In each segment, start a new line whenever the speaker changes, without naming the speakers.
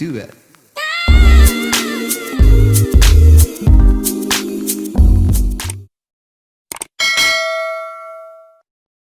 do that.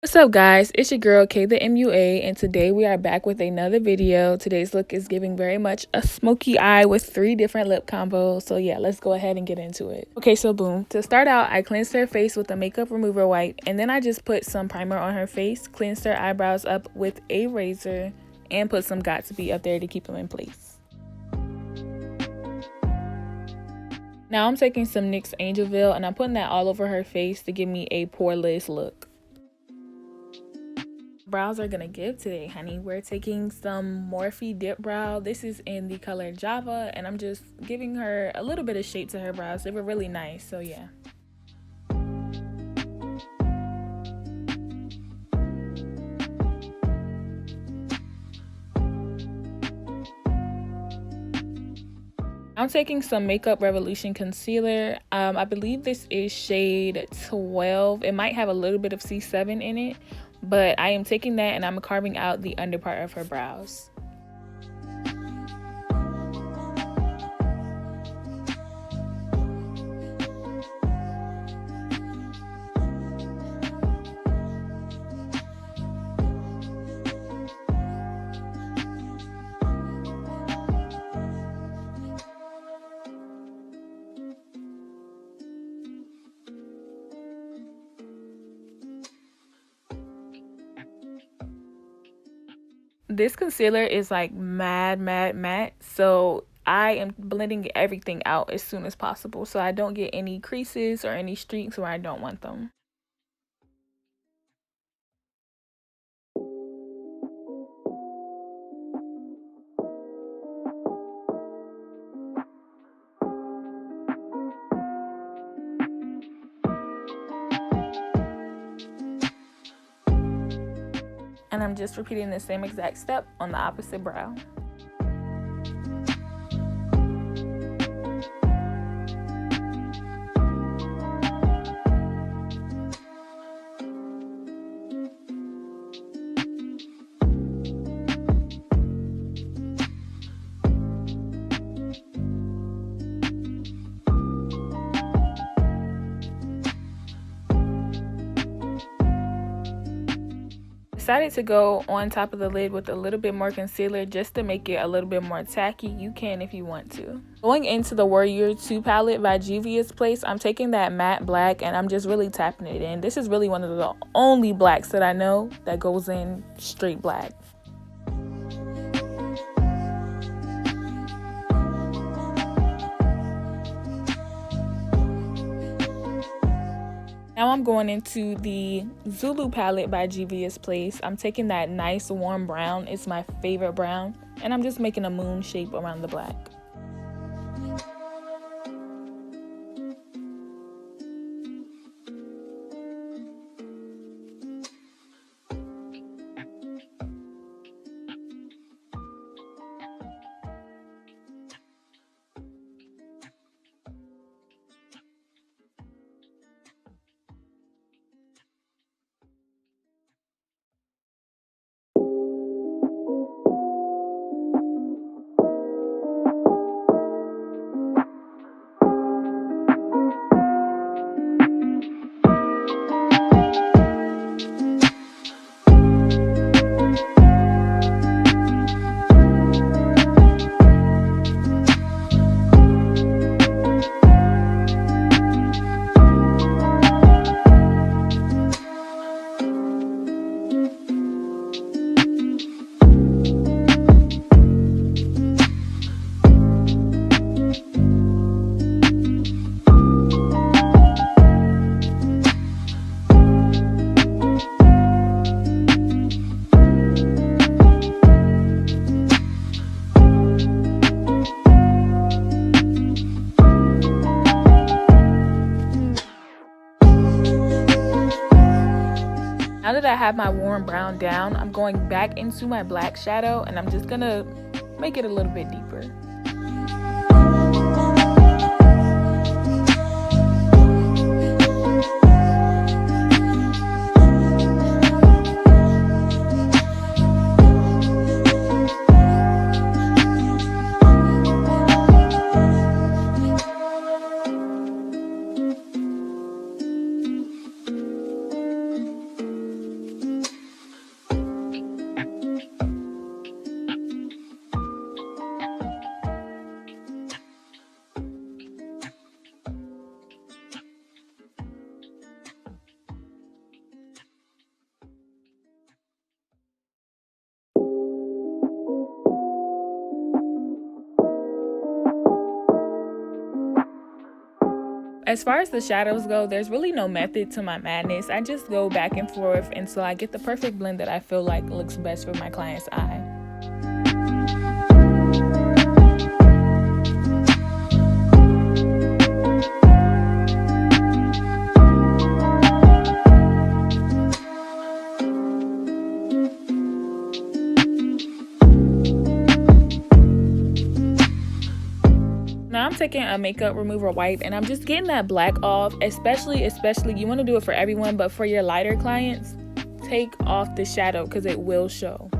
What's up guys, it's your girl K the MUA, and today we are back with another video. Today's look is giving very much a smoky eye with 3 different lip combos. So yeah, let's go ahead and get into it. Okay, so boom. To start out, I cleansed her face with a makeup remover wipe, and then I just put some primer on her face, cleansed her eyebrows up with a razor, and put some Got2b up there to keep them in place. Now I'm taking some NYX Angel Veil and I'm putting that all over her face to give me a poreless look. Brows are gonna give today, honey. We're taking some Morphe dip brow. This is in the color Java, and I'm just giving her a little bit of shape to her brows. They were really nice, so yeah. I'm taking some Makeup Revolution concealer. I believe this is shade 12. It might have a little bit of C7 in it, but I am taking that and I'm carving out the under part of her brows. This concealer is like mad matte, so I am blending everything out as soon as possible so I don't get any creases or any streaks where I don't want them. And I'm just repeating the same exact step on the opposite brow. Decided to go on top of the lid with a little bit more concealer just to make it a little bit more tacky. You can if you want to. Going into the Warrior 2 palette by Juviasplace, I'm taking that matte black and I'm just really tapping it in. This is really one of the only blacks that I know that goes in straight black. Now I'm going into the Zulu palette by Juviasplace. I'm taking that nice warm brown. It's my favorite brown. And I'm just making a moon shape around the black. Now that I have my warm brown down, I'm going back into my black shadow and I'm just gonna make it a little bit deeper. As far as the shadows go, there's really no method to my madness. I just go back and forth until I get the perfect blend that I feel like looks best for my client's eye. Now I'm taking a makeup remover wipe and I'm just getting that black off, especially you want to do it for everyone, but for your lighter clients, take off the shadow because it will show.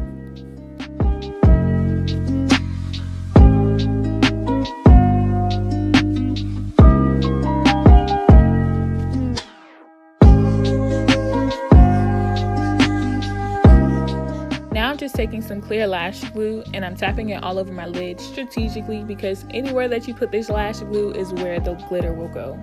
Now I'm just taking some clear lash glue and I'm tapping it all over my lid strategically because anywhere that you put this lash glue is where the glitter will go.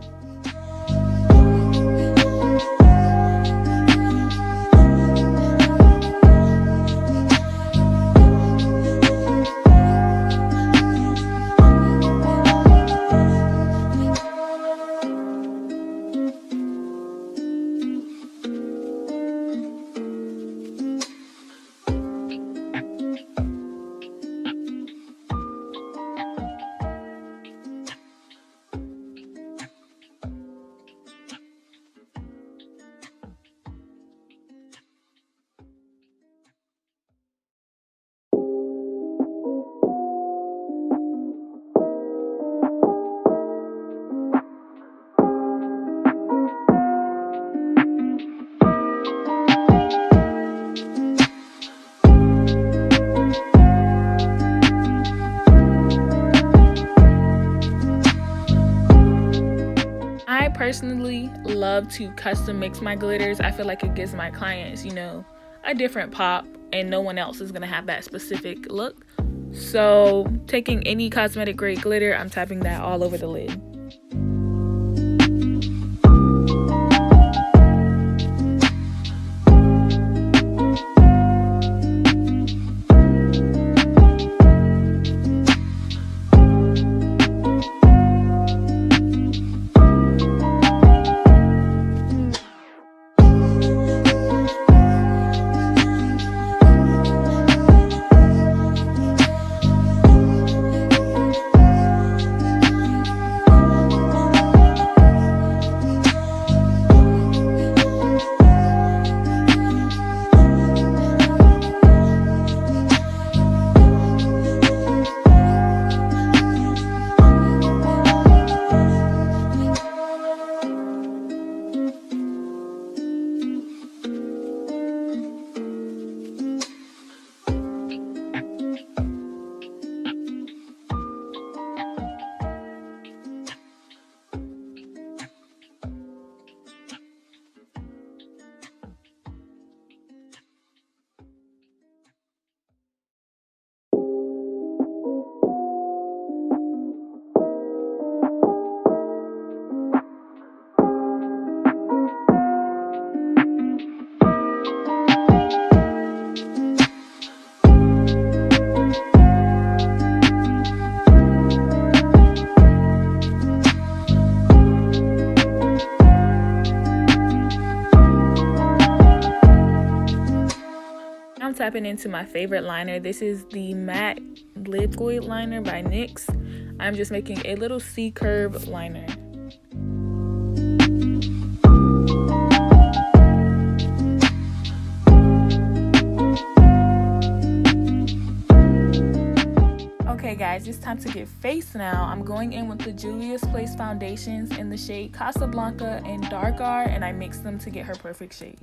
I personally love to custom mix my glitters. I feel like it gives my clients, you know, a different pop and no one else is going to have that specific look. So taking any cosmetic grade glitter, I'm tapping that all over the lid. I'm tapping into my favorite liner. This is the matte liquid liner by NYX. I'm just making a little C curve liner. Okay guys, it's time to get face now. I'm going in with the Juviasplace foundations in the shade Casablanca and Dakar, and I mix them to get her perfect shade.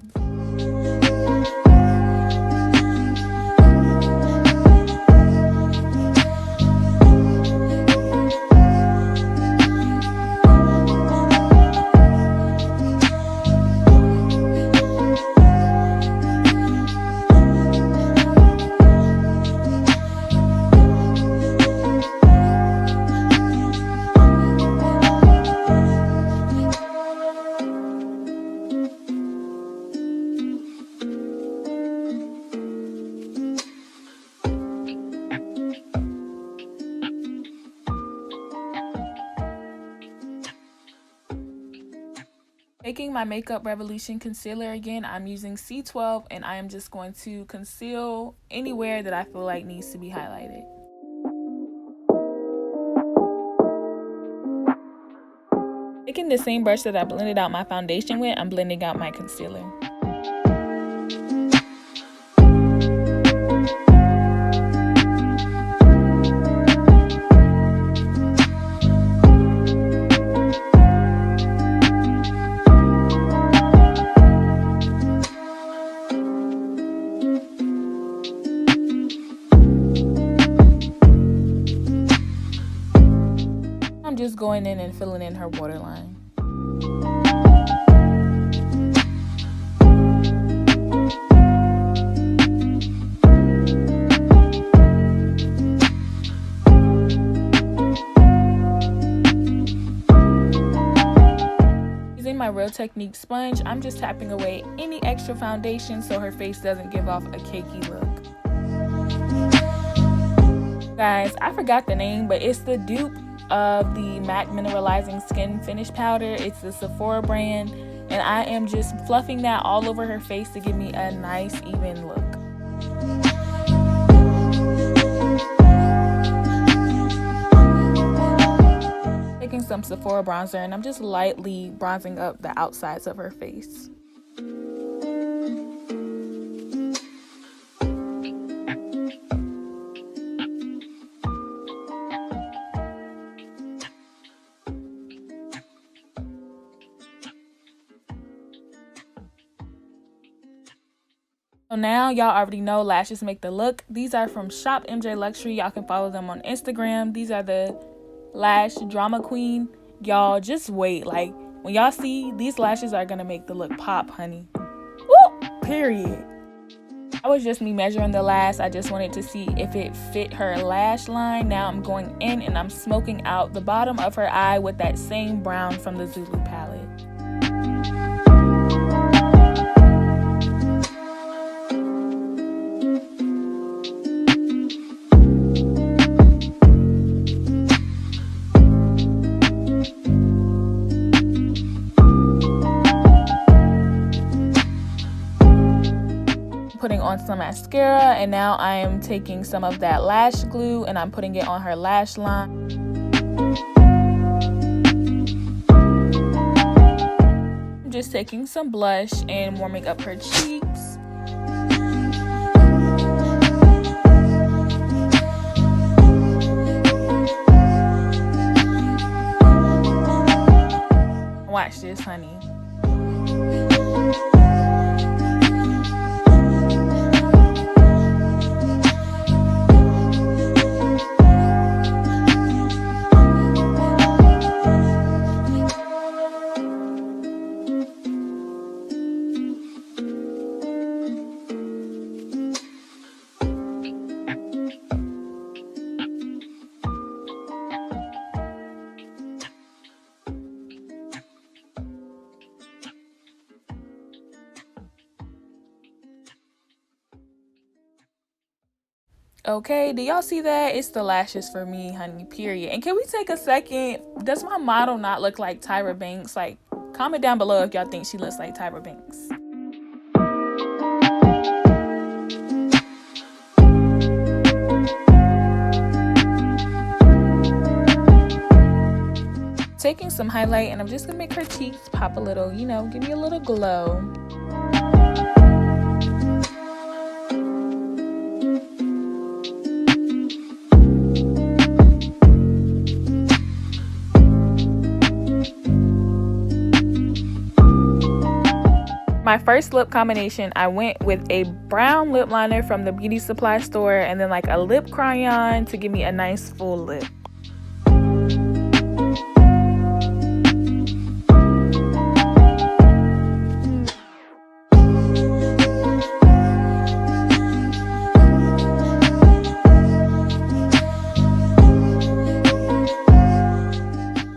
Taking my Makeup Revolution concealer again, I'm using C12 and I am just going to conceal anywhere that I feel like needs to be highlighted. Taking the same brush that I blended out my foundation with, I'm blending out my concealer. I'm just going in and filling in her waterline. Using my Real Technique sponge, I'm just tapping away any extra foundation so her face doesn't give off a cakey look. Guys, I forgot the name, but it's the dupe of the MAC Mineralizing Skin Finish Powder. It's the Sephora brand, and I am just fluffing that all over her face to give me a nice even look. Taking some Sephora bronzer and I'm just lightly bronzing up the outsides of her face. So now y'all already know lashes make the look. These are from Shop MJ Luxury. Y'all can follow them on Instagram. These are the Lash Drama Queen. Y'all just wait. Like, when y'all see, these lashes are gonna make the look pop, honey. Woo! Period. That was just me measuring the lash. I just wanted to see if it fit her lash line. Now I'm going in and I'm smoking out the bottom of her eye with that same brown from the Zulu palette. Putting on some mascara, and now I am taking some of that lash glue and I'm putting it on her lash line. I'm just taking some blush and warming up her cheeks. Watch this, honey. Okay, do y'all see that? It's the lashes for me, honey, period. And can we take a second? Does my model not look like Tyra Banks? Like, comment down below if y'all think she looks like Tyra Banks. Taking some highlight and I'm just gonna make her cheeks pop a little, you know, give me a little glow. My first lip combination, I went with a brown lip liner from the beauty supply store and then like a lip crayon to give me a nice full lip.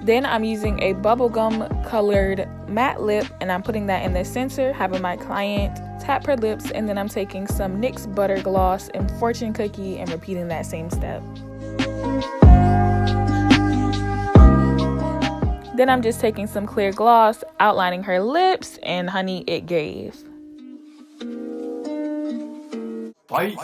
Then I'm using a bubblegum colored matte lip and I'm putting that in the center, having my client tap her lips, and then I'm taking some NYX Butter Gloss and Fortune Cookie and repeating that same step. Then I'm just taking some clear gloss, outlining her lips, and honey, it gave.
Bye.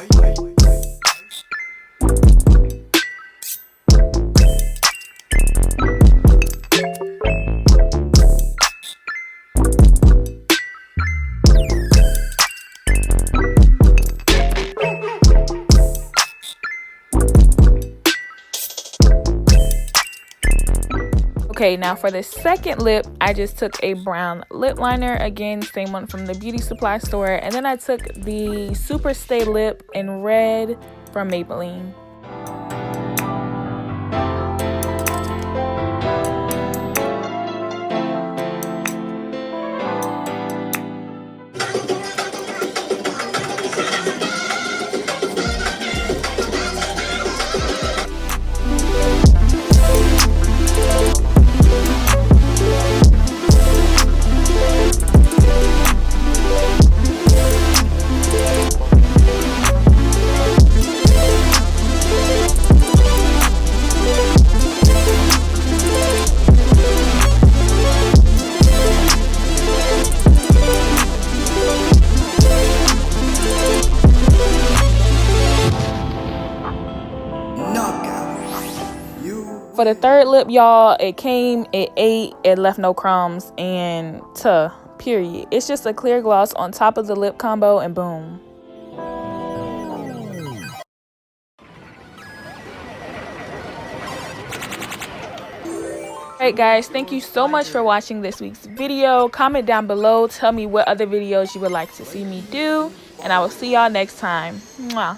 Okay, now for the second lip, I just took a brown lip liner, again, same one from the beauty supply store, and then I took the Super Stay Lip in red from Maybelline. For the third lip, y'all, it came, it ate, it left no crumbs, and period. It's just a clear gloss on top of the lip combo, and boom. Alright guys, thank you so much for watching this week's video. Comment down below, tell me what other videos you would like to see me do, and I will see y'all next time. Mwah.